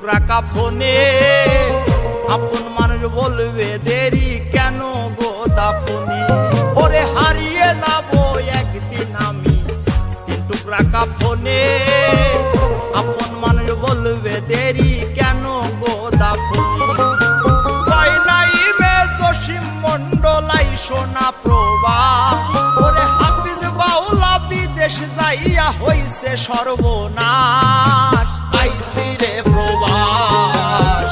টুকরা কাফনে, আপন মানুষ বলবে দেরি কেন গো দাফনে। ওরে হারিয়ে যাব একদিন আমি 3 টুকরা কাফনে, আপন মানুষ বলবে দেরি কেন গো দাফনে। কয়লাই মে জসিম মন্ডলাই সোনা প্রভা, ওরে হাফিজ বাউলা বিদেশ যাইয়া হইছে সর্বনাশ। আইসি রে প্রবাস,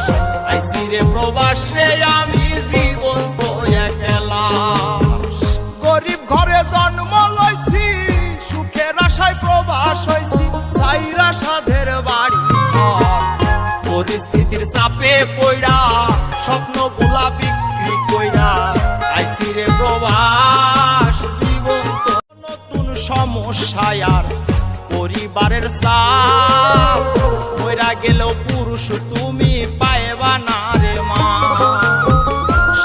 আইসি রে প্রবাস রে আমি জীবন তো একলা। গরিব ঘরে জন্ম লইছি, সুখের আশায় প্রবাস হইছি, ছাইরা সাধের বাড়ি ঘর। পরিস্থিতির চাপে পইড়া স্বপ্নগুলা বিক্রি কইরা আইসি রে প্রবাস। জীবন তো নতুন সমস্যায় আর পরিবারের চাপ, কইরা গেলেও পুরুষ তুমি পাইবা না রে মা।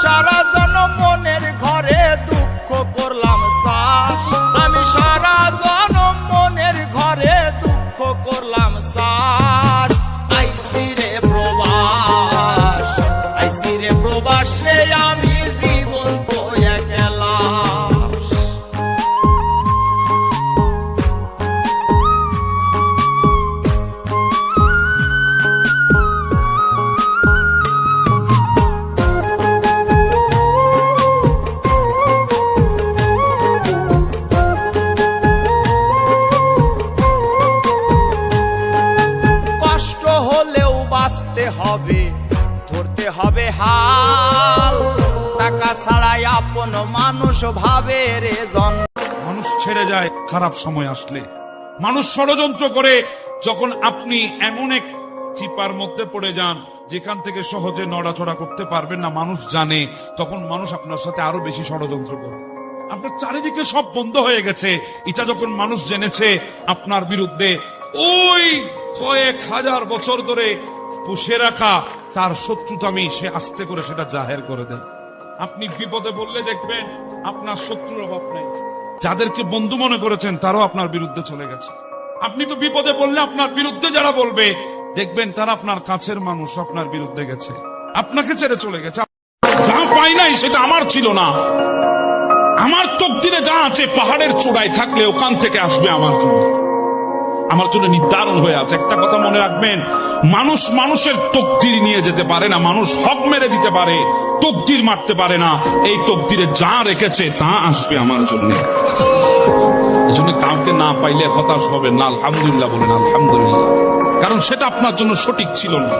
সারা জনম মনের ঘরে দুঃখ করলাম সাথ, আমি সারা জনম মনের ঘরে দুঃখ করলাম সাথ। আইসি রে প্রবাস, আইসি রে প্রবাস রে আমি জীবন তো একলা। কষ্ট হলেও বাঁচতে হবে, ধরতে হবে হাল, টাকা ছাড়াই আপন মানুষ ভাবে রে জন। মানুষ ছেড়ে যায় খারাপ সময় আসলে, মানুষ ষড়যন্ত্র করে। যখন আপনি এমন এক চিপার মধ্যে পড়ে যান যেখান থেকে সহজে নড়াচড়া করতে পারবেন না, মানুষ জানে, তখন মানুষ আপনার সাথে আরো বেশি ষড়যন্ত্র করে। আপনার চারিদিকে সব বন্ধ হয়ে গেছে, এটা যখন মানুষ জেনেছে আপনার বিরুদ্ধে, ওই কয়েক হাজার বছর ধরে পুষে রাখা তার শত্রুতামি সে আস্তে করে সেটা জাহের করে দেয়। আপনি বিপদে বললে দেখবেন আপনার শত্রুর অভাব নেই, যাদেরকে বন্ধু মনে করেছেন তারাও আপনার বিরুদ্ধে চলে গেছে। আপনি তো বিপদে বললে আপনার বিরুদ্ধে যারা বলবে দেখবেন তারা আপনার কাছের মানুষ আপনার বিরুদ্ধে গেছে, আপনাকে ছেড়ে চলে গেছে। যা পাই নাই সেটা আমার ছিল না, আমার তকদিরে যা আছে পাহাড়ের চূড়ায় থাকলে ওখান থেকে আসবে আমার জন্য, আমার জন্য নির্ধারণ হয়ে আছে। একটা কথা মনে রাখবেন, মানুষ মানুষের তকদির নিয়ে যেতে পারে না, মানুষ হক মেরে দিতে পারে, তকদির মারতে পারে না। এই তকদিরে যা রেখেছে তা আসবে আমার জন্য। এজন্য কাউকে না পাইলে হতাশ হবেন না, আলহামদুলিল্লাহ বলেন আলহামদুলিল্লাহ, কারণ সেটা আপনার জন্য সঠিক ছিল না।